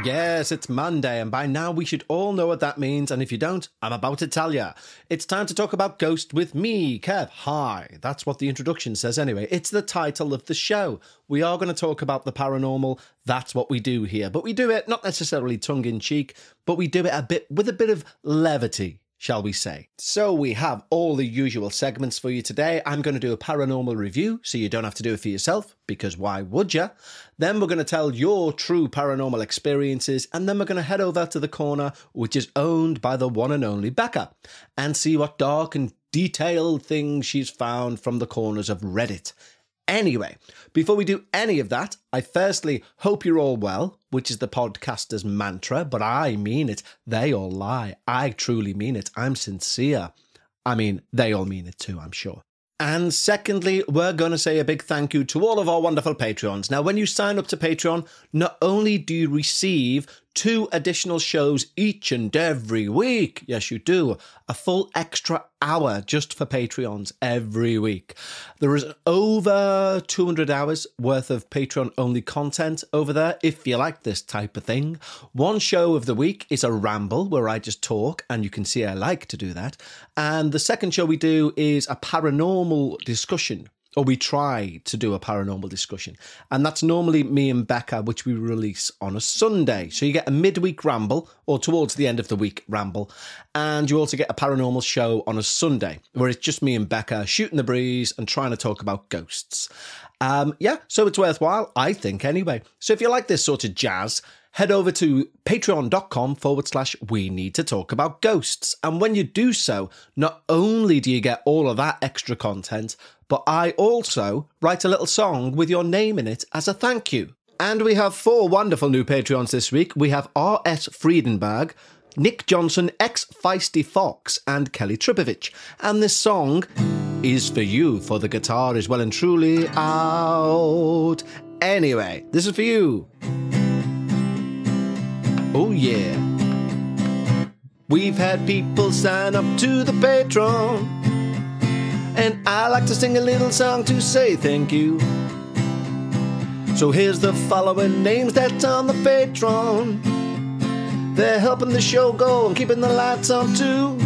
Yes, it's Monday, and by now we should all know what that means, and if you don't, I'm about to tell you. It's time to talk about Ghost with me, Kev. Hi. That's what the introduction says anyway. It's the title of the show. We are going to talk about the paranormal. That's what we do here. But we do it not necessarily tongue-in-cheek, but we do it with a bit of levity, shall we say. So we have all the usual segments for you today. I'm going to do a paranormal review, so you don't have to do it for yourself, because why would you? Then we're going to tell your true paranormal experiences, and then we're going to head over to the corner, which is owned by the one and only Bekah, and see what dark and detailed things she's found from the corners of Reddit. Anyway, before we do any of that, I firstly hope you're all well, which is the podcaster's mantra, but I mean it. They all lie. I truly mean it. I'm sincere. I mean, they all mean it too, I'm sure. And secondly, we're going to say a big thank you to all of our wonderful Patreons. Now, when you sign up to Patreon, not only do you receive 2 additional shows each and every week, yes, you do, a full extra hour just for Patreons every week. There is over 200 hours worth of Patreon-only content over there, if you like this type of thing. One show of the week is a ramble, where I just talk, and you can see I like to do that. And the second show we do is a paranormal discussion, or we try to do a paranormal discussion. And that's normally me and Bekah, which we release on a Sunday. So you get a midweek ramble, or towards the end of the week ramble. And you also get a paranormal show on a Sunday, where it's just me and Bekah shooting the breeze and trying to talk about ghosts. So it's worthwhile, I think, anyway. So if you like this sort of jazz, head over to patreon.com/we need to talk about ghosts. And when you do so, not only do you get all of that extra content, but I also write a little song with your name in it as a thank you. And we have 4 wonderful new Patreons this week. We have R.S. Friedenberg, Nick Johnson, Feisty Fox, and Kelly Tripovich. And this song is for you, for the guitar is well and truly out. Anyway, this is for you. Oh yeah. We've had people sign up to the Patreon, and I like to sing a little song to say thank you. So here's the following names that's on the Patreon. They're helping the show go and keeping the lights on too.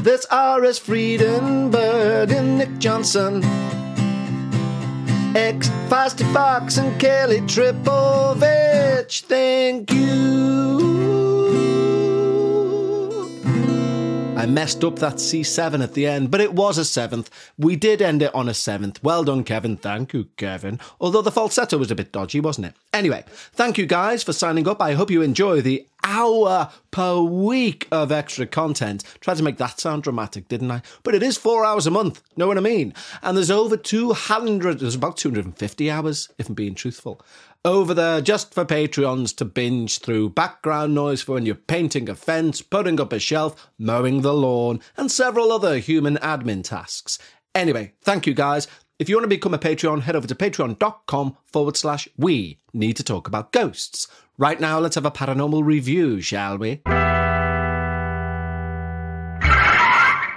There's R.S. Friedenberg and Nick Johnson, Feisty Fox and Kelly Tripovich. Thank you. I messed up that C7 at the end, but it was a 7th. We did end it on a 7th. Well done, Kevin. Thank you, Kevin. Although the falsetto was a bit dodgy, wasn't it? Anyway, thank you guys for signing up. I hope you enjoy the hour per week of extra content. Tried to make that sound dramatic, didn't I? But it is 4 hours a month. Know what I mean? And there's about 250 hours, if I'm being truthful, over there just for Patreons to binge through. Background noise for when you're painting a fence, putting up a shelf, mowing the lawn, and several other human admin tasks. Anyway, thank you guys. If you want to become a Patreon, head over to patreon.com/we need to talk about ghosts. Right now, let's have a paranormal review, shall we?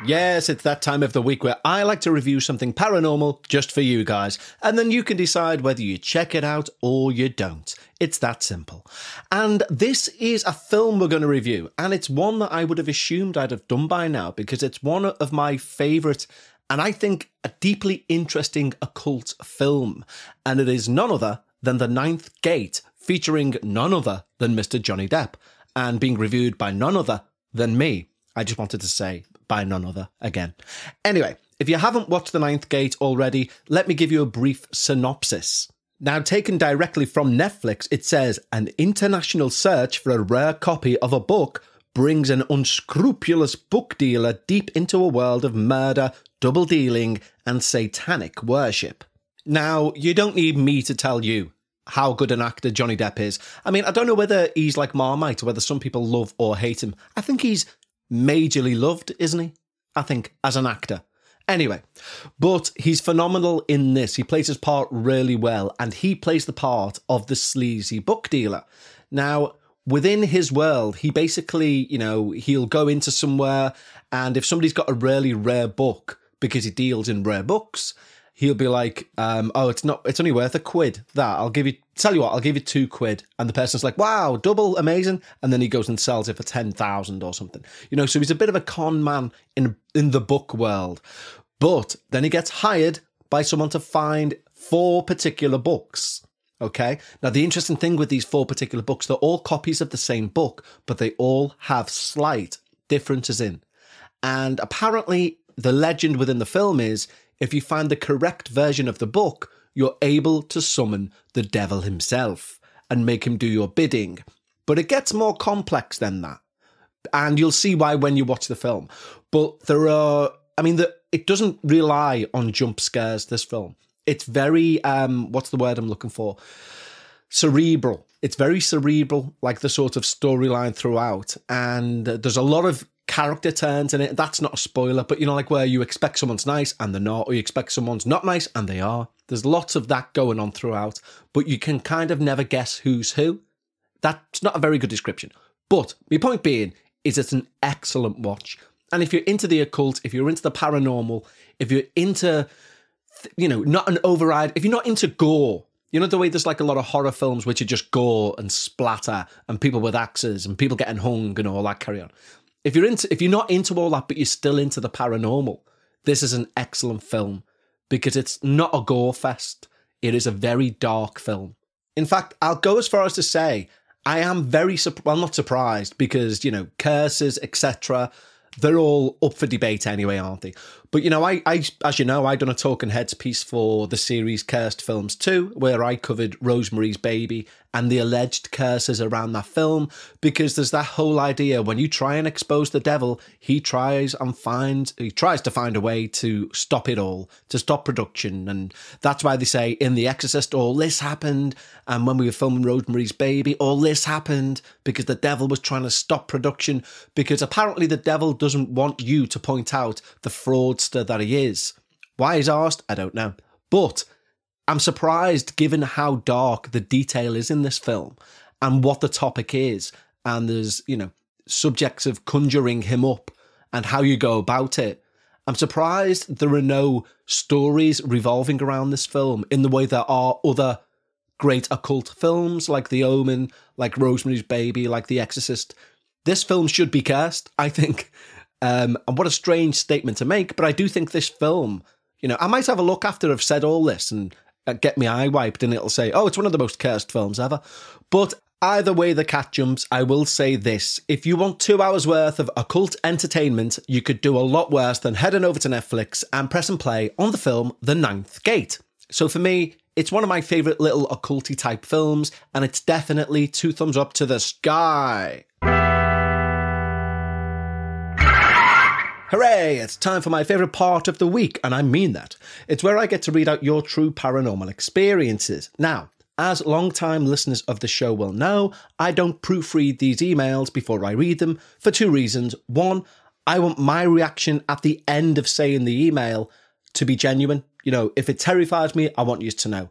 Yes, it's that time of the week where I like to review something paranormal just for you guys, and then you can decide whether you check it out or you don't. It's that simple. And this is a film we're going to review, and it's one that I would have assumed I'd have done by now, because it's one of my favourite, and I think a deeply interesting occult film, and it is none other than The Ninth Gate, featuring none other than Mr. Johnny Depp, and being reviewed by none other than me. I just wanted to say by none other again. Anyway, if you haven't watched The Ninth Gate already, let me give you a brief synopsis. Now, taken directly from Netflix, it says, an international search for a rare copy of a book brings an unscrupulous book dealer deep into a world of murder, double dealing, and satanic worship. Now, you don't need me to tell you how good an actor Johnny Depp is. I mean, I don't know whether he's like Marmite, or whether some people love or hate him. I think he's majorly loved, isn't he? I think, as an actor. Anyway, but he's phenomenal in this. He plays his part really well, and he plays the part of the sleazy book dealer. Now, within his world, he basically, he'll go into somewhere, and if somebody's got a really rare book, because he deals in rare books, he'll be like, oh, it's only worth £1. I'll give you £2. And the person's like, wow, double, amazing. And then he goes and sells it for 10,000 or something. So he's a bit of a con man in the book world. But then he gets hired by someone to find 4 particular books. Okay. Now, the interesting thing with these 4 particular books, they're all copies of the same book, but they all have slight differences in. And apparently the legend within the film is, if you find the correct version of the book, you're able to summon the devil himself and make him do your bidding. But it gets more complex than that. And you'll see why when you watch the film. But it doesn't rely on jump scares, this film. It's very, what's the word I'm looking for? Cerebral. It's very cerebral, like the sort of storyline throughout. And there's a lot of character turns in it. That's not a spoiler, but like where you expect someone's nice and they're not, or you expect someone's not nice and they are. There's lots of that going on throughout, but you can kind of never guess who's who. That's not a very good description. But my point being is it's an excellent watch. And if you're into the occult, if you're into the paranormal, if you're into, not an override, if you're not into gore, the way there's like a lot of horror films which are just gore and splatter and people with axes and people getting hung and all that carry on. If you're not into all that, but you're still into the paranormal, this is an excellent film because it's not a gore fest. It is a very dark film. In fact, I'll go as far as to say I am not surprised because, curses, etc., they're all up for debate anyway, aren't they? But, as you know, I done a Talking Heads piece for the series Cursed Films 2, where I covered Rosemary's Baby and the alleged curses around that film, because there's that whole idea when you try and expose the devil, he tries to find a way to stop it all, to stop production. And that's why they say in The Exorcist, all this happened. And when we were filming Rosemary's Baby, all this happened because the devil was trying to stop production, because apparently the devil doesn't want you to point out the fraudster that he is. Why he's asked, I don't know. But I'm surprised given how dark the detail is in this film and what the topic is. And there's, subjects of conjuring him up and how you go about it. I'm surprised there are no stories revolving around this film in the way there are other great occult films like The Omen, like Rosemary's Baby, like The Exorcist. This film should be cursed, I think. And what a strange statement to make, but I do think this film, I might have a look after I've said all this and get my eye wiped and it'll say, oh, it's one of the most cursed films ever. But either way the cat jumps, I will say this. If you want 2 hours worth of occult entertainment, you could do a lot worse than heading over to Netflix and press and play on the film The Ninth Gate. So for me, it's one of my favourite little occulty type films, and it's definitely 2 thumbs up to the sky. Hooray! It's time for my favourite part of the week, and I mean that. It's where I get to read out your true paranormal experiences. Now, as long-time listeners of the show will know, I don't proofread these emails before I read them for 2 reasons. 1, I want my reaction at the end of saying the email to be genuine. If it terrifies me, I want you to know.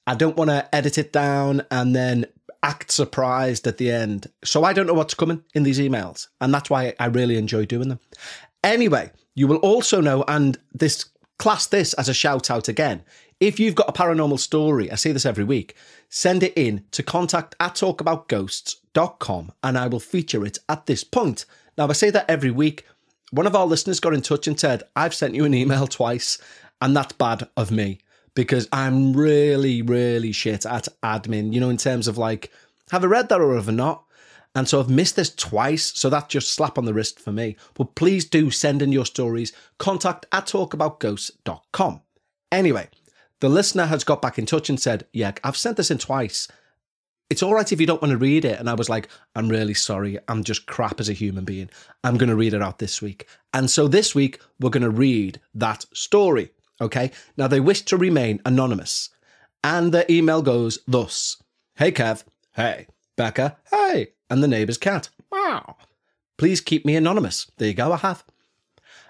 I don't want to edit it down and then act surprised at the end. So I don't know what's coming in these emails, and that's why I really enjoy doing them. Anyway, you will also know, and class this as a shout out again, if you've got a paranormal story, I say this every week, send it in to contact@talkaboutghosts.com and I will feature it at this point. Now, I say that every week. One of our listeners got in touch and said, I've sent you an email twice, and that's bad of me because I'm really, really shit at admin, in terms of like, have I read that or have I not? And so I've missed this twice, so that's just slap on the wrist for me. But please do send in your stories. contact@talkaboutghosts.com. Anyway, the listener has got back in touch and said, yeah, I've sent this in twice. It's all right if you don't want to read it. And I was like, I'm really sorry. I'm just crap as a human being. I'm going to read it out this week. And so this week, we're going to read that story. Okay? Now, they wish to remain anonymous. And their email goes thus. Hey, Kev. Hey. Becca. Hey. And the neighbour's cat. Wow. Please keep me anonymous. There you go, I have.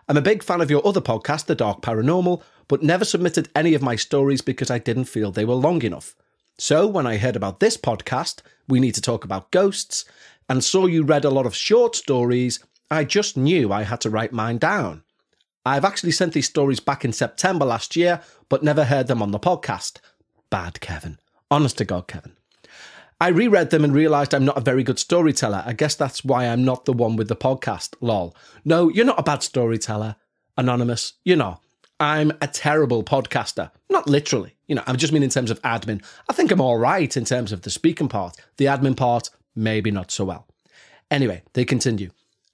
I'm a big fan of your other podcast, The Dark Paranormal, but never submitted any of my stories because I didn't feel they were long enough. So when I heard about this podcast, We Need to Talk About Ghosts, and saw you read a lot of short stories, I just knew I had to write mine down. I've actually sent these stories back in September last year, but never heard them on the podcast. Bad, Kevin. Honest to God, Kevin. I reread them and realised I'm not a very good storyteller. I guess that's why I'm not the one with the podcast, lol. No, you're not a bad storyteller, Anonymous. You're not. I'm a terrible podcaster. Not literally. I just mean in terms of admin. I think I'm all right in terms of the speaking part. The admin part, maybe not so well. Anyway, they continue.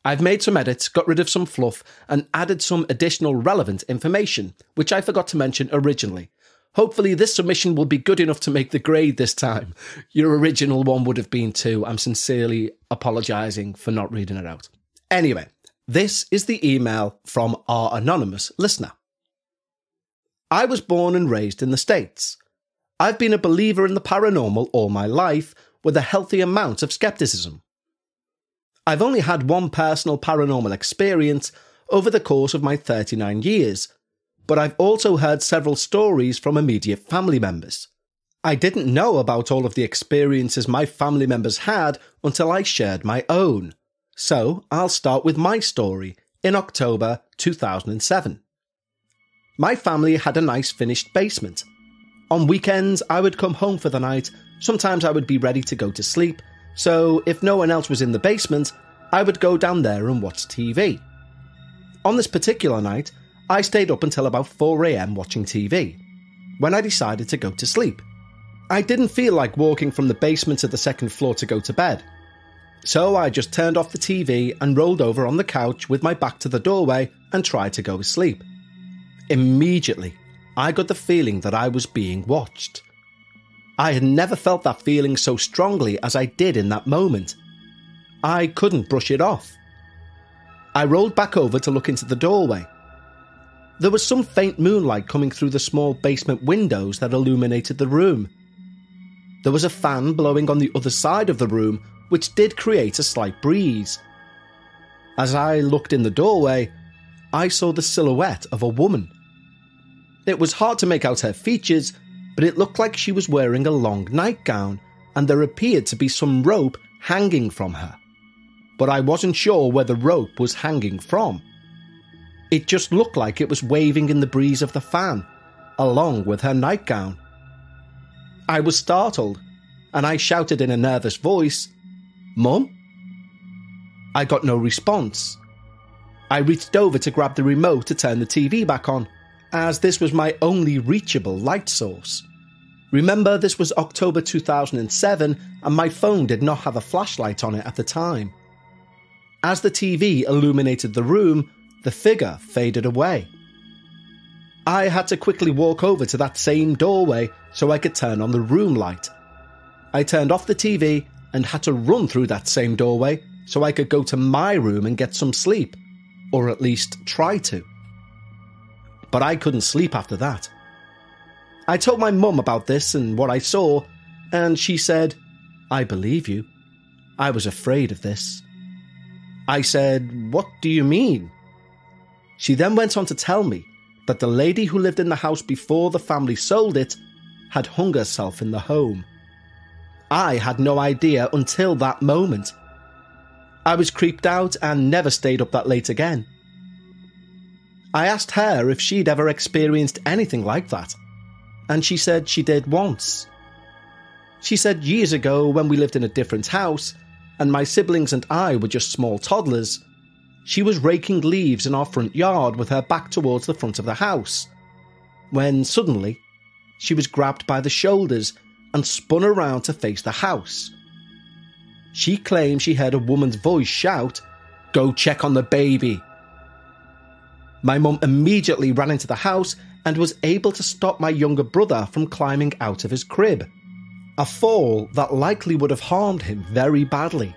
I've made some edits, got rid of some fluff, and added some additional relevant information, which I forgot to mention originally. Hopefully this submission will be good enough to make the grade this time. Your original one would have been too. I'm sincerely apologising for not reading it out. Anyway, this is the email from our anonymous listener. I was born and raised in the States. I've been a believer in the paranormal all my life, with a healthy amount of scepticism. I've only had one personal paranormal experience over the course of my 39 years, but I've also heard several stories from immediate family members. I didn't know about all of the experiences my family members had until I shared my own. So I'll start with my story in October 2007. My family had a nice finished basement. On weekends, I would come home for the night. Sometimes I would be ready to go to sleep, so if no one else was in the basement, I would go down there and watch TV. On this particular night, I stayed up until about 4 a.m. watching TV, when I decided to go to sleep. I didn't feel like walking from the basement to the second floor to go to bed, so I just turned off the TV and rolled over on the couch with my back to the doorway and tried to go to sleep. Immediately, I got the feeling that I was being watched. I had never felt that feeling so strongly as I did in that moment. I couldn't brush it off. I rolled back over to look into the doorway. There was some faint moonlight coming through the small basement windows that illuminated the room. There was a fan blowing on the other side of the room, which did create a slight breeze. As I looked in the doorway, I saw the silhouette of a woman. It was hard to make out her features, but it looked like she was wearing a long nightgown, and there appeared to be some rope hanging from her. But I wasn't sure where the rope was hanging from. It just looked like it was waving in the breeze of the fan, along with her nightgown. I was startled, and I shouted in a nervous voice, "Mum?" I got no response. I reached over to grab the remote to turn the TV back on, as this was my only reachable light source. Remember, this was October 2007, and my phone did not have a flashlight on it at the time. As the TV illuminated the room, the figure faded away. I had to quickly walk over to that same doorway so I could turn on the room light. I turned off the TV and had to run through that same doorway so I could go to my room and get some sleep, or at least try to. But I couldn't sleep after that. I told my mum about this and what I saw, and she said, "I believe you. I was afraid of this." I said, "What do you mean?" She then went on to tell me that the lady who lived in the house before the family sold it had hung herself in the home. I had no idea until that moment. I was creeped out and never stayed up that late again. I asked her if she'd ever experienced anything like that, and she said she did once. She said years ago, when we lived in a different house, and my siblings and I were just small toddlers, she was raking leaves in our front yard with her back towards the front of the house, when suddenly she was grabbed by the shoulders and spun around to face the house. She claimed she heard a woman's voice shout, "Go check on the baby." My mum immediately ran into the house and was able to stop my younger brother from climbing out of his crib, a fall that likely would have harmed him very badly.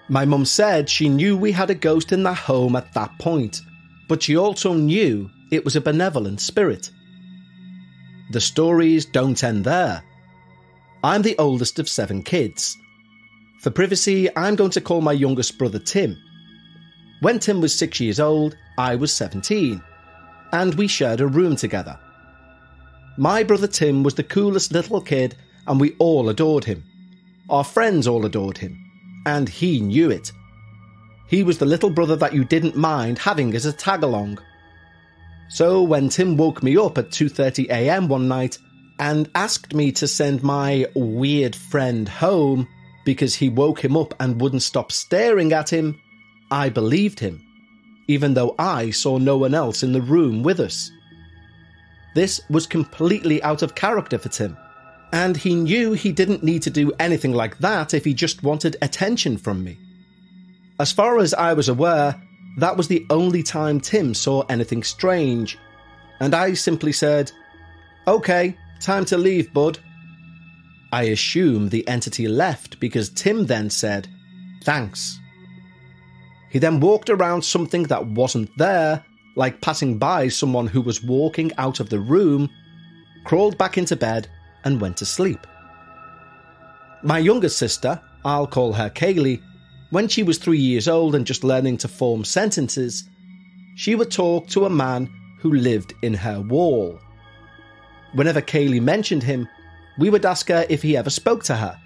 My mum said she knew we had a ghost in the home at that point, but she also knew it was a benevolent spirit. The stories don't end there. I'm the oldest of 7 kids. For privacy, I'm going to call my youngest brother Tim. When Tim was 6 years old, I was 17, and we shared a room together. My brother Tim was the coolest little kid, and we all adored him. Our friends all adored him, and he knew it. He was the little brother that you didn't mind having as a tag-along. So when Tim woke me up at 2:30 a.m. one night and asked me to send my weird friend home because he woke him up and wouldn't stop staring at him, I believed him, even though I saw no one else in the room with us. This was completely out of character for Tim, and he knew he didn't need to do anything like that if he just wanted attention from me. As far as I was aware, that was the only time Tim saw anything strange, and I simply said, "Okay, time to leave, bud." I assume the entity left because Tim then said, "Thanks." He then walked around something that wasn't there, like passing by someone who was walking out of the room, crawled back into bed, and went to sleep. My younger sister, I'll call her Kaylee, when she was 3 years old and just learning to form sentences, she would talk to a man who lived in her wall. Whenever Kaylee mentioned him, we would ask her if he ever spoke to her,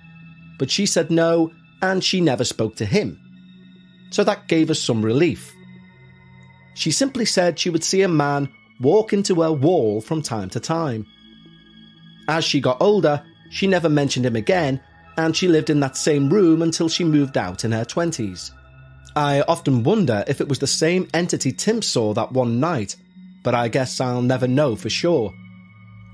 but she said no, and she never spoke to him. So that gave us some relief. She simply said she would see a man walk into her wall from time to time. As she got older, she never mentioned him again, and she lived in that same room until she moved out in her 20s. I often wonder if it was the same entity Tim saw that one night, but I guess I'll never know for sure.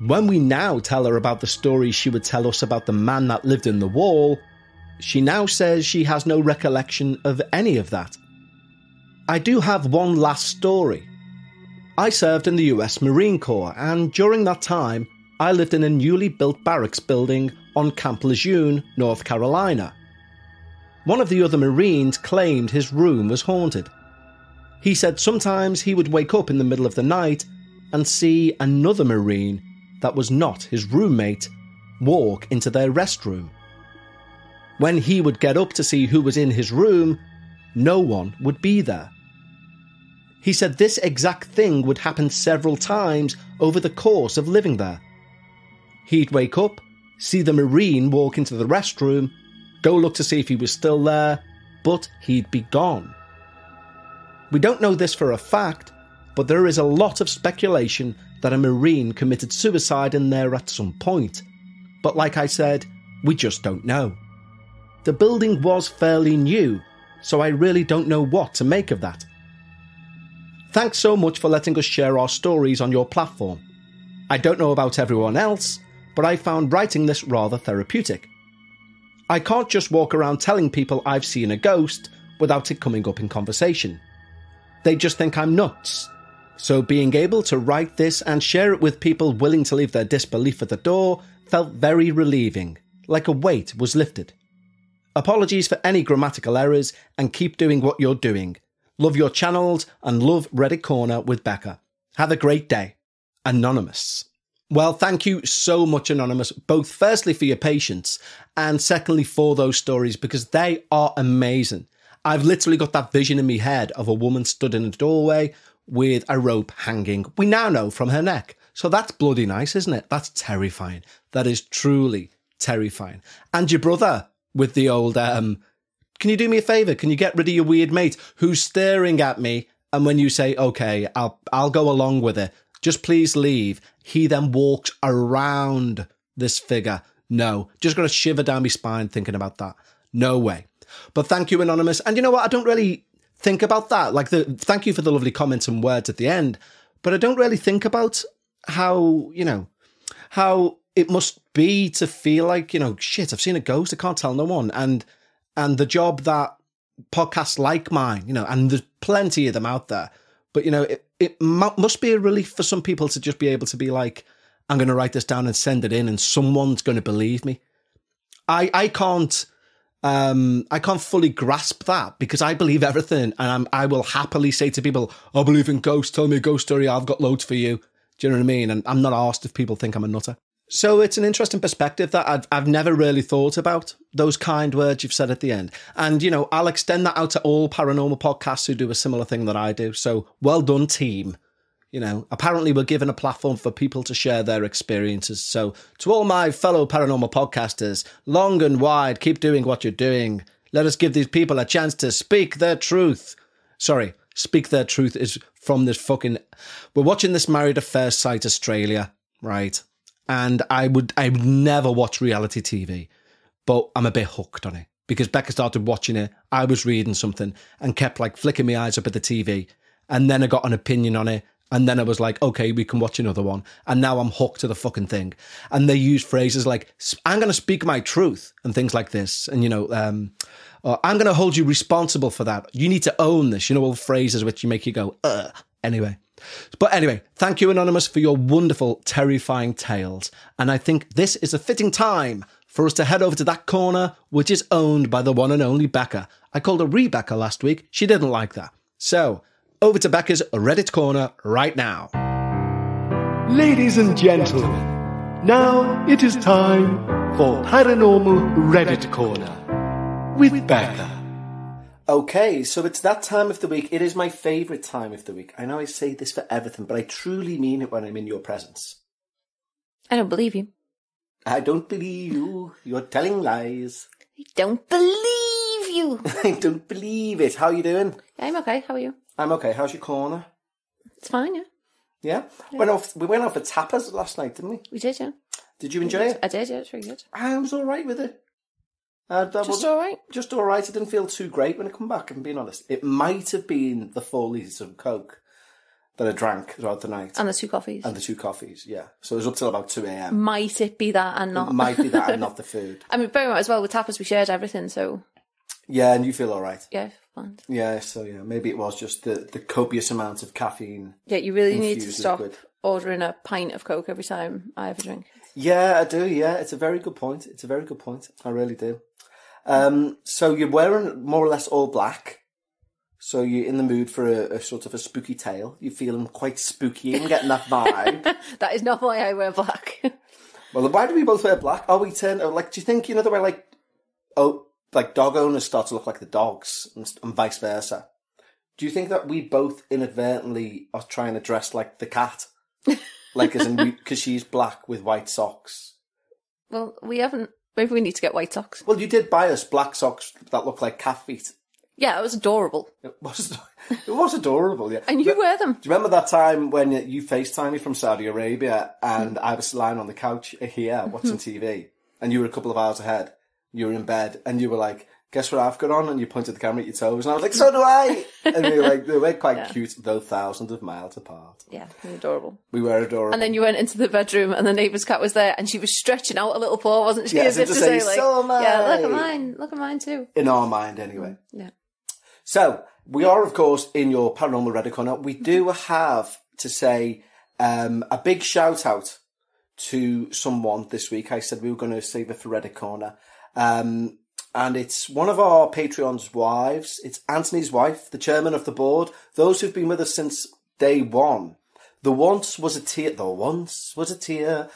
When we now tell her about the story she would tell us about the man that lived in the wall, she now says she has no recollection of any of that. I do have one last story. I served in the US Marine Corps, and during that time, I lived in a newly built barracks building on Camp Lejeune, North Carolina. One of the other Marines claimed his room was haunted. He said sometimes he would wake up in the middle of the night and see another Marine that was not his roommate walk into their restroom. When he would get up to see who was in his room, no one would be there. He said this exact thing would happen several times over the course of living there. He'd wake up, see the Marine walk into the restroom, go look to see if he was still there, but he'd be gone. We don't know this for a fact, but there is a lot of speculation that a Marine committed suicide in there at some point. But like I said, we just don't know. The building was fairly new, so I really don't know what to make of that. Thanks so much for letting us share our stories on your platform. I don't know about everyone else, but I found writing this rather therapeutic. I can't just walk around telling people I've seen a ghost without it coming up in conversation. They just think I'm nuts. So being able to write this and share it with people willing to leave their disbelief at the door felt very relieving, like a weight was lifted. Apologies for any grammatical errors, and keep doing what you're doing. Love your channels and love Reddit Corner with Bekah. Have a great day. Anonymous. Well, thank you so much, Anonymous, both firstly for your patience and secondly for those stories, because they are amazing. I've literally got that vision in my head of a woman stood in a doorway with a rope hanging, we now know, from her neck. So that's bloody nice, isn't it? That's terrifying. That is truly terrifying. And your brother with the old, can you do me a favour? Can you get rid of your weird mate who's staring at me? And when you say, okay, I'll go along with it, just please leave, he then walks around this figure. No, just got a shiver down my spine thinking about that. No way. But thank you, Anonymous. And you know what? I don't really think about that. Like, thank you for the lovely comments and words at the end. But I don't really think about how, how it must be to feel like, shit, I've seen a ghost, I can't tell no one. And the job that podcasts like mine, and there's plenty of them out there. But, it must be a relief for some people to just be able to be like, I'm going to write this down and send it in and someone's going to believe me. I can't fully grasp that because I believe everything. And I will happily say to people, I believe in ghosts. Tell me a ghost story. I've got loads for you. Do you know what I mean? And I'm not asked if people think I'm a nutter. So it's an interesting perspective that I've never really thought about, those kind words you've said at the end. And, I'll extend that out to all paranormal podcasts who do a similar thing that I do. So well done, team. Apparently we're given a platform for people to share their experiences. So to all my fellow paranormal podcasters, long and wide, keep doing what you're doing. Let us give these people a chance to speak their truth. Sorry, speak their truth is from this fucking... We're watching this Married at First Sight Australia, right? And I would never watch reality TV, but I'm a bit hooked on it because Becca started watching it. I was reading something and kept like flicking my eyes up at the TV. And then I got an opinion on it. And then I was like, okay, we can watch another one. And now I'm hooked to the fucking thing. And they use phrases like, I'm going to speak my truth and things like this. And, you know, or, I'm going to hold you responsible for that. You need to own this. You know, all phrases which you make you go, ugh. Anyway. But anyway, thank you, Anonymous, for your wonderful, terrifying tales. And I think this is a fitting time for us to head over to that corner, which is owned by the one and only Becca. I called her Rebecca last week. She didn't like that. So, over to Becca's Reddit corner right now. Ladies and gentlemen, now it is time for Paranormal Reddit Corner with Becca. Okay, so it's that time of the week. It is my favourite time of the week. I know I say this for everything, but I truly mean it when I'm in your presence. I don't believe you. I don't believe you. You're telling lies. I don't believe you. I don't believe it. How are you doing? Yeah, I'm okay. How are you? I'm okay. How's your corner? It's fine, yeah. Yeah? We went off for tapas last night, didn't we? We did, yeah. Did you enjoy it? I did, yeah. It's very good. I was all right with it. Just all right? Just all right. I didn't feel too great when I come back, if I'm being honest. It might have been the 4 litres of Coke that I drank throughout the night. And the 2 coffees. And the 2 coffees, yeah. So it was up till about 2 a.m. Might it be that and not? It might be that and not the food. I mean, very much as well, with tapas we shared everything, so... Yeah, and you feel all right. Yeah, fine. Yeah, so yeah, maybe it was just the copious amount of caffeine. Yeah, you really need to stop liquid. ordering a pint of Coke every time I have a drink. Yeah, I do, yeah. It's a very good point. It's a very good point. I really do. So you're wearing more or less all black. So you're in the mood for a sort of a spooky tale. You're feeling quite spooky and getting that vibe. That is not why I wear black. Well, why do we both wear black? Oh, we turn, like, do you think, you know, the way, like dog owners start to look like the dogs and vice versa? Do you think that we both inadvertently are trying to dress like the cat? Like, as in, because she's black with white socks. Well, we haven't. Maybe we need to get white socks. Well, you did buy us black socks that look like cat feet. Yeah, it was adorable. It was adorable, yeah. And you wear them. Do you remember that time when you FaceTimed me from Saudi Arabia and I was lying on the couch here watching TV and you were a couple of hours ahead? You were in bed and you were like, guess what I've got on? And you pointed the camera at your toes and I was like, so do I! And we were like, they were quite cute, though thousands of miles apart. Yeah, they were adorable. We were adorable. And then you went into the bedroom and the neighbour's cat was there and she was stretching out a little paw, wasn't she? Yeah, as if to say like, so am I. Yeah, look at mine too. In our mind, anyway. Yeah. So, we are, of course, in your Paranormal Reddit Corner. We do have to say a big shout out to someone this week. I said we were going to save it for Reddit Corner. And it's one of our Patreon's wives. It's Anthony's wife, the chairman of the board. Those who've been with us since day one. There once was a tier on Patreon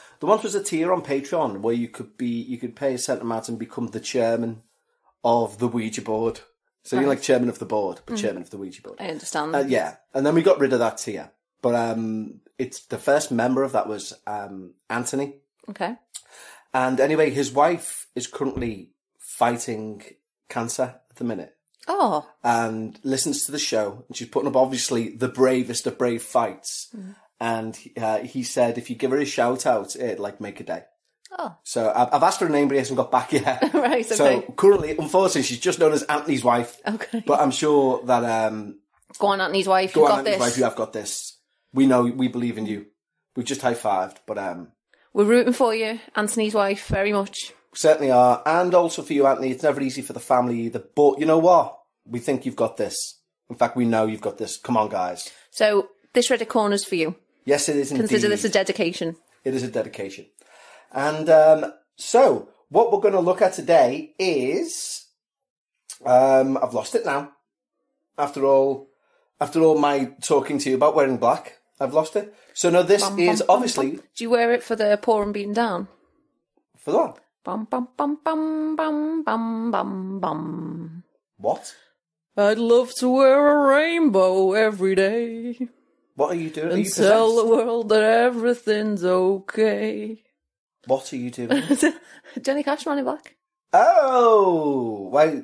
where you could pay a certain amount and become the chairman of the Ouija board. So you're like chairman of the board, but chairman of the Ouija board. I understand. Yeah. And then we got rid of that tier. But it's the first member of that was Anthony. Okay. And anyway, his wife is currently fighting cancer at the minute. Oh. And listens to the show. And she's putting up, obviously, the bravest of brave fights. Mm. And he said if you give her a shout out, it'd like make a day. Oh. So I've asked her her name, but he hasn't got back yet. Right, okay. So currently, unfortunately, she's just known as Anthony's wife. Okay. But I'm sure that... Go on, Anthony's wife, you got Anthony's this. Wife, you have got this. We know, we believe in you. We've just high-fived, but... We're rooting for you, Anthony's wife, very much. Certainly are. And also for you, Anthony, it's never easy for the family either. But you know what? We think you've got this. In fact, we know you've got this. Come on, guys. So, this Reddit Corner's for you. Yes, it is indeed. Consider this a dedication. It is a dedication. And so, what we're going to look at today is... I've lost it now. After all my talking to you about wearing black, I've lost it. So, no, this is obviously... Do you wear it for the poor and beaten down? For what? Bum, bum, bum, bum, bum, bum, bum, bum. What? I'd love to wear a rainbow every day. What are you doing? Are and you tell the world that everything's okay. What are you doing? Johnny Cash, Man in Black. Oh! Why,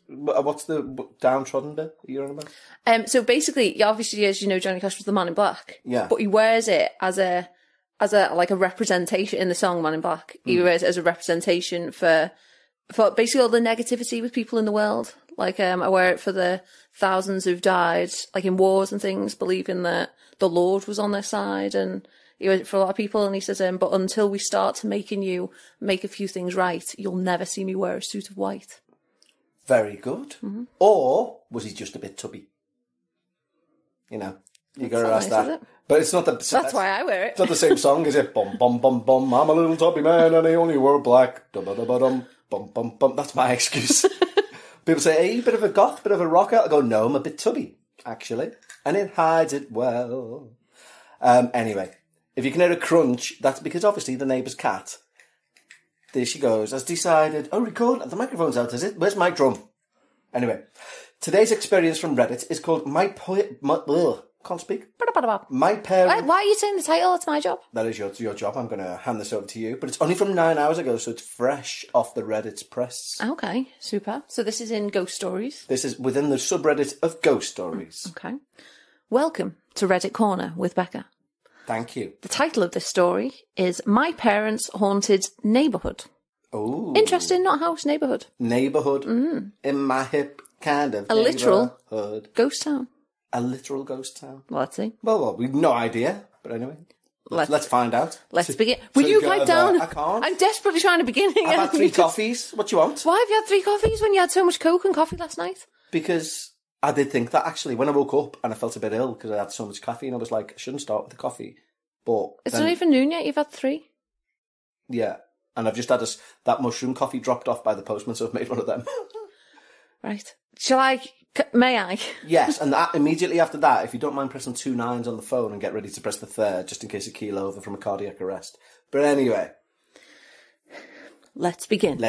What's the downtrodden bit you're on about? So basically, obviously, as you know, Johnny Cash was the Man in Black. Yeah. But he wears it as a representation in the song Man in Black. He wears it as a representation for basically all the negativity with people in the world. Like, I wear it for the thousands who've died, like in wars and things, believing that the Lord was on their side. And he wears it for a lot of people. And he says, but until we start to making you make a few things right, you'll never see me wear a suit of white. Very good. Mm-hmm. Or was he just a bit tubby? You know, you got to ask that. But it's not the... That's why I wear it. It's not the same song, is it? Bum, bum, bum, bum. I'm a little tubby man and I only wear black. Dum, dum, dum, dum, bum, bum, bum. That's my excuse. People say, hey, bit of a goth, bit of a rocker. I go, no, I'm a bit tubby, actually. And it hides it well. Anyway, if you can hear a crunch, that's because obviously the neighbour's cat, there she goes, has decided, record, the microphone's out, is it? Where's my drum? Anyway, today's experience from Reddit is called can't speak. My parents... Why are you saying the title? It's my job. That is your job. I'm going to hand this over to you. But it's only from 9 hours ago, so it's fresh off the Reddit's press. Okay, super. So this is in Ghost Stories? This is within the subreddit of Ghost Stories. Okay. Welcome to Reddit Corner with Becca. Thank you. The title of this story is My Parents' Haunted Neighbourhood. Oh. Interesting, not house, neighbourhood. Neighbourhood. In my hip kind of literal neighbourhood. Ghost town. A literal ghost town. Well, let's see. Well, we've no idea. But anyway, let's find out. Let's begin. Will you pipe down? I can't. I'm desperately trying to begin again. I've had 3 coffees. What do you want? Why have you had 3 coffees when you had so much Coke and coffee last night? Because I did think that, actually, when I woke up and I felt a bit ill because I had so much caffeine, I was like, I shouldn't start with the coffee. But it's not even noon yet. You've had 3. Yeah. And I've just had that mushroom coffee dropped off by the postman, so I've made one of them. Right. May I? Yes, and immediately after that, if you don't mind pressing 2 9s on the phone and get ready to press the 3rd, just in case I keel over from a cardiac arrest. But anyway. Let's begin.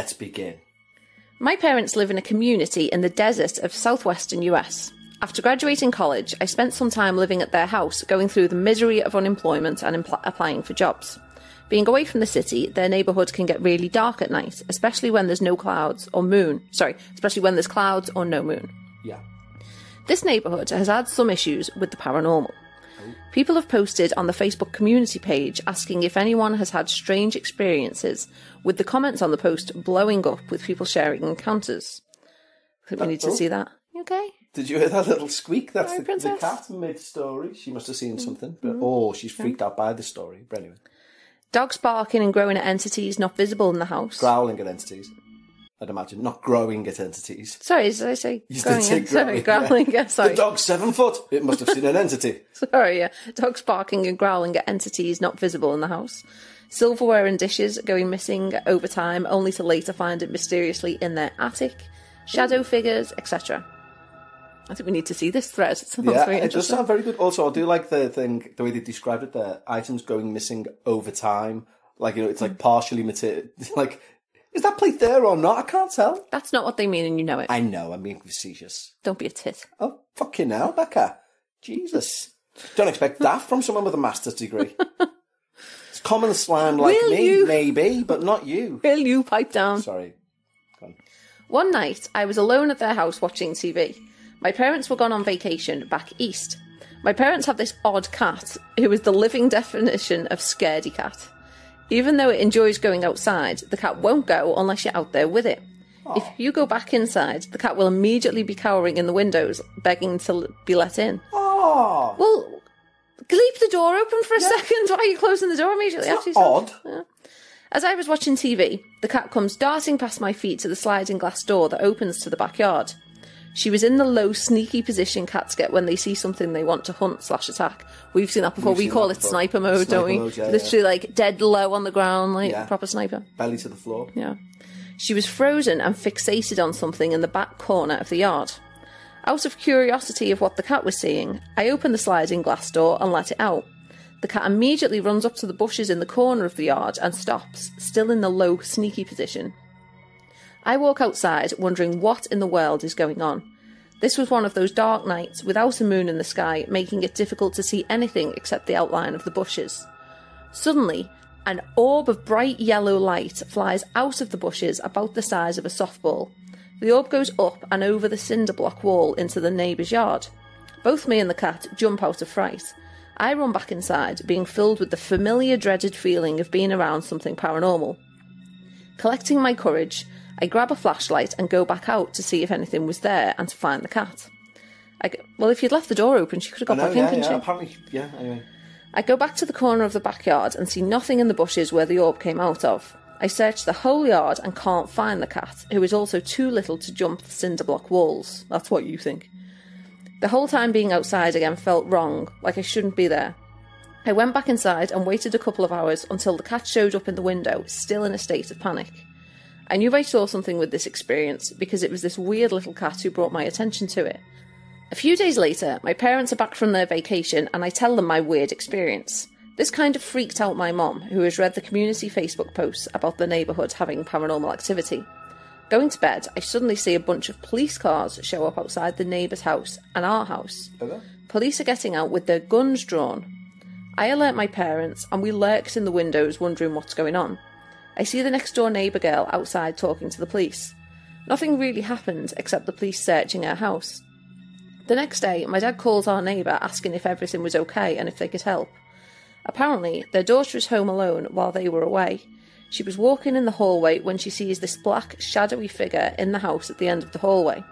My parents live in a community in the desert of southwestern US. After graduating college, I spent some time living at their house, going through the misery of unemployment and applying for jobs. Being away from the city, their neighbourhood can get really dark at night, especially when there's clouds or no moon. Yeah. This neighbourhood has had some issues with the paranormal. People have posted on the Facebook community page asking if anyone has had strange experiences, with the comments on the post blowing up with people sharing encounters. I think we need to see that. You okay? Did you hear that little squeak? That's Sorry, the cat mid-story. She must have seen something. But, she's freaked out by the story. But anyway. Dogs barking and growing at entities not visible in the house. Growling at entities. I'd imagine. Not growing at entities. Sorry, did I say growling? Sorry, growling. Yeah, sorry. The dog's 7 foot. It must have seen an entity. Sorry, yeah. Dogs barking and growling at entities not visible in the house. Silverware and dishes going missing over time, only to later find it mysteriously in their attic. Shadow figures, etc. I think we need to see this thread. It sounds very it does sound very good. Also, I do like the way they described it there. Items going missing over time. Like, it's like partially material. Like, is that plate there or not? I can't tell. That's not what they mean, and you know it. I know, I'm being facetious. Don't be a tit. Oh, fucking hell, Becca. Jesus. Don't expect that from someone with a master's degree. It's common slang like maybe, but not you. Will you pipe down? Sorry. Go on. One night, I was alone at their house watching TV. My parents were gone on vacation back east. My parents have this odd cat, who is the living definition of scaredy cat. Even though it enjoys going outside, the cat won't go unless you're out there with it. Aww. If you go back inside, the cat will immediately be cowering in the windows, begging to be let in. Oh. Well, leave the door open for a second. Why are you closing the door immediately after you odd. Yeah. As I was watching TV, the cat comes darting past my feet to the sliding glass door that opens to the backyard. She was in the low, sneaky position cats get when they see something they want to hunt/attack. We've seen that before. We call it sniper mode, don't we? Literally, like, dead low on the ground, like proper sniper. Belly to the floor. Yeah. She was frozen and fixated on something in the back corner of the yard. Out of curiosity of what the cat was seeing, I opened the sliding glass door and let it out. The cat immediately runs up to the bushes in the corner of the yard and stops, still in the low, sneaky position. I walk outside, wondering what in the world is going on. This was one of those dark nights without a moon in the sky, making it difficult to see anything except the outline of the bushes. Suddenly, an orb of bright yellow light flies out of the bushes about the size of a softball. The orb goes up and over the cinder block wall into the neighbour's yard. Both me and the cat jump out of fright. I run back inside, being filled with the familiar dreaded feeling of being around something paranormal. Collecting my courage, I grab a flashlight and go back out to see if anything was there and to find the cat. Well, if you'd left the door open, she could have got back in, couldn't she? Apparently, yeah, anyway. I go back to the corner of the backyard and see nothing in the bushes where the orb came out of. I search the whole yard and can't find the cat, who is also too little to jump the cinder block walls. That's what you think. The whole time being outside again felt wrong, like I shouldn't be there. I went back inside and waited a couple of hours until the cat showed up in the window, still in a state of panic. I knew I saw something with this experience because it was this weird little cat who brought my attention to it. A few days later, my parents are back from their vacation and I tell them my weird experience. This kind of freaked out my mum, who has read the community Facebook posts about the neighbourhood having paranormal activity. Going to bed, I suddenly see a bunch of police cars show up outside the neighbour's house and our house. Okay. Police are getting out with their guns drawn. I alert my parents and we lurked in the windows wondering what's going on. I see the next door neighbour girl outside talking to the police. Nothing really happened except the police searching her house. The next day, my dad calls our neighbour asking if everything was okay and if they could help. Apparently, their daughter is home alone while they were away. She was walking in the hallway when she sees this black, shadowy figure in the house at the end of the hallway.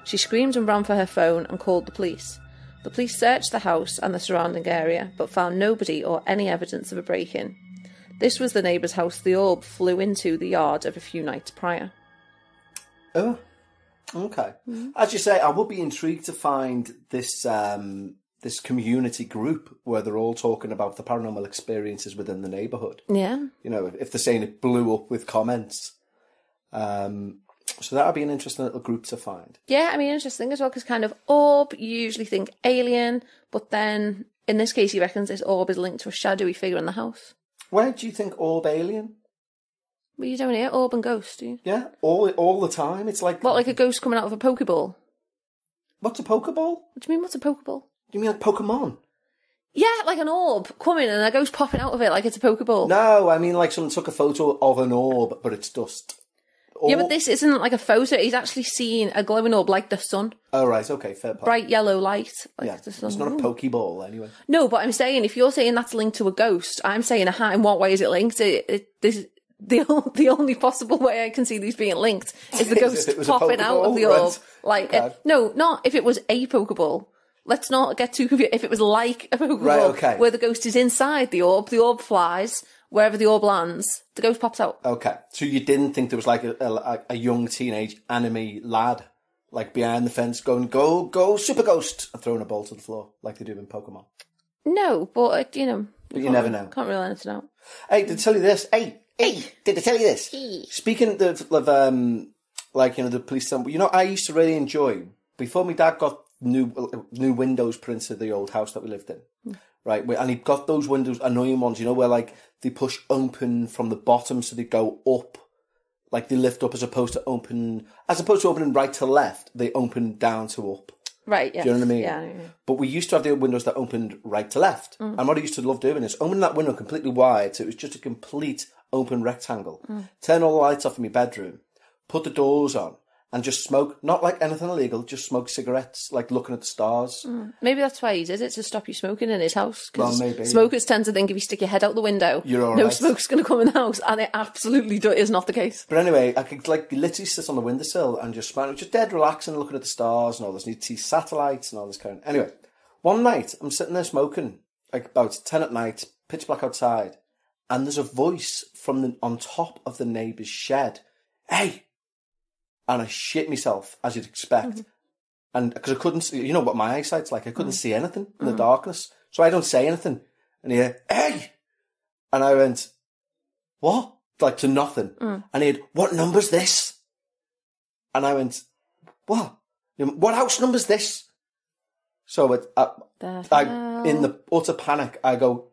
She screamed and ran for her phone and called the police. The police searched the house and the surrounding area, but found nobody or any evidence of a break-in. This was the neighbour's house the orb flew into the yard of a few nights prior. Oh, okay. As you say, I would be intrigued to find this this community group where they're all talking about the paranormal experiences within the neighbourhood. Yeah. You know, if they're saying it blew up with comments. So that would be an interesting little group to find. Yeah, I mean, interesting as well, because kind of orb, you usually think alien, but then in this case he reckons this orb is linked to a shadowy figure in the house. Where do you think orb alien? Well, you don't hear orb and ghost, do you? Yeah, all the time. It's like... What, like a ghost coming out of a Pokeball? What's a Pokeball? What do you mean, what's a Pokeball? Do you mean like Pokemon? Yeah, like an orb coming and a ghost popping out of it like it's a Pokeball. No, I mean like someone took a photo of an orb, but it's dust. Yeah, but this isn't like a photo. He's actually seen a glowing orb like the sun. Oh, right, okay, fair point. Bright yellow light. Like yeah, the sun. it's not a Pokeball anyway. No, but I'm saying, if you're saying that's linked to a ghost, I'm saying, in what way is it linked? The only possible way I can see these being linked is the ghost popping out of the orb. Like, no, not if it was a Pokeball. Let's not get too confused. If it was like a Pokeball, where the ghost is inside the orb flies, wherever the orb lands, the ghost pops out. Okay, so you didn't think there was like a young teenage anime lad, like behind the fence going, go, super ghost, and throwing a ball to the floor, like they do in Pokemon? No, but, you never know. Can't rule anything out. Hey, did I tell you this? Hey, did I tell you this? Hey. Speaking of the police, I used to really enjoy, before my dad got new windows put into the old house that we lived in, right? And he got those windows, annoying ones, where like they push open from the bottom, so they go up, like they lift up as opposed to opening right to left, they open down to up. Right, yeah. Do you know what I mean? Yeah. But we used to have the windows that opened right to left. And what I used to love doing is opening that window completely wide, so it was just a complete open rectangle. Turn all the lights off in my bedroom, put the doors on, and just smoke, not like anything illegal, just smoke cigarettes, like looking at the stars. Maybe that's why he did it, to stop you smoking in his house. Well, maybe. Smokers tend to think if you stick your head out the window, you're all no right. smoke's going to come in the house, and it absolutely is not the case. But anyway, I could like literally sit on the windowsill and just smoke, just dead relaxing, looking at the stars and all this, and you'd see satellites and all this kind of... Anyway, one night, I'm sitting there smoking, like about 10 at night, pitch black outside, and there's a voice from on top of the neighbour's shed. Hey! And I shit myself, as you'd expect. And because I couldn't see, you know what my eyesight's like, I couldn't see anything in the darkness. So I don't say anything. And he heard, hey! And I went, what? Like to nothing. And he had, what number's this? And I went, what? What house number's this? So I in the utter panic, I go,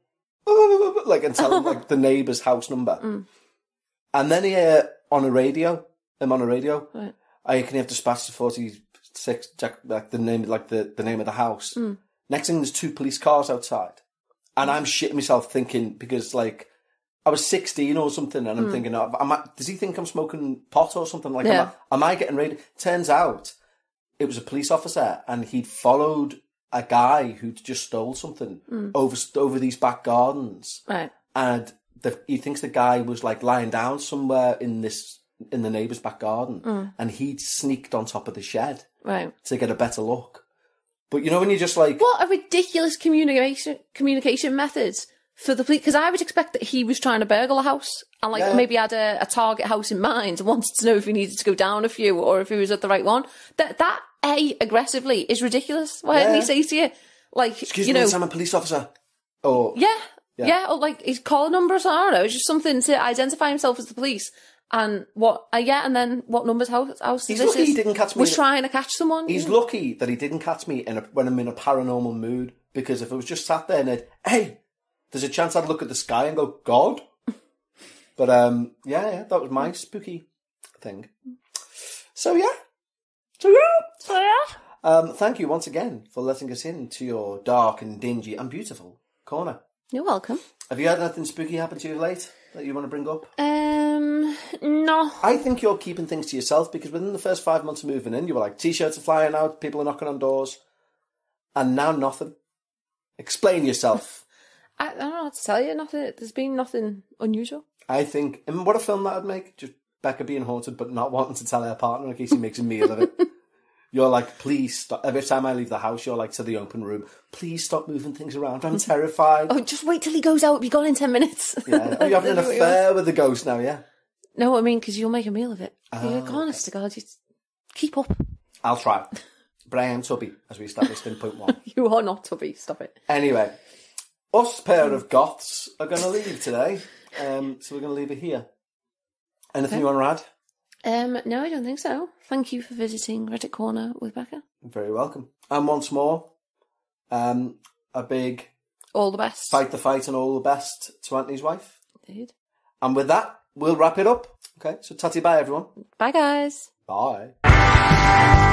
like, and tell him like the neighbour's house number. And then he on a radio, right. I can have dispatched to 46, like the name, like the name of the house. Next thing, there's 2 police cars outside, and I'm shitting myself thinking, because like I was 16 or something, and I'm thinking, does he think I'm smoking pot or something? Like, Yeah. am I getting raided? Turns out it was a police officer, and he'd followed a guy who'd just stole something over these back gardens. Right. And he thinks the guy was like lying down somewhere in the neighbour's back garden, and he'd sneaked on top of the shed to get a better look. But you know when you're just like, what a ridiculous communication methods for the police. Because I would expect that he was trying to burgle a house and maybe had a target house in mind and wanted to know if he needed to go down a few or if he was at the right one. That aggressively is ridiculous. Why didn't he say to you, like, excuse me, I'm a police officer? Or or like his call number or something. I don't know. It's just something to identify himself as the police. And and then what number's house he's this lucky is? He didn't catch me. Was trying to catch someone. He's lucky that he didn't catch me when I'm in a paranormal mood, because if I was just sat there and hey, there's a chance I'd look at the sky and go, God. But that was my spooky thing. So thank you once again for letting us into your dark and dingy and beautiful corner. You're welcome. Have you had anything spooky happen to you late that you want to bring up? No. I think you're keeping things to yourself, because within the first 5 months of moving in, you were like, T-shirts are flying out, people are knocking on doors, and now nothing. Explain yourself. I don't know what to tell you. Nothing. There's been nothing unusual. I think, and what a film that would make. Just Becca being haunted but not wanting to tell her partner in case he makes a meal of it. You're like, please stop. Every time I leave the house, you're like to the open room, please stop moving things around. I'm terrified. Oh, just wait till he goes out. He'll be gone in 10 minutes. Yeah. Are you having an affair with the ghost now, yeah? No, I mean, because you'll make a meal of it. You're like, honest to God, just keep up. I'll try. But I am tubby, as we established in point 1. You are not tubby. Stop it. Anyway, us pair of goths are going to leave today. So we're going to leave it here. Anything you want to add? No, I don't think so. Thank you for visiting Reddit Corner with Becca. You're very welcome. And once more, a big all the best. Fight the fight and all the best to Anthony's wife. Indeed. And with that, we'll wrap it up. Okay, so tatty bye, everyone. Bye, guys. Bye.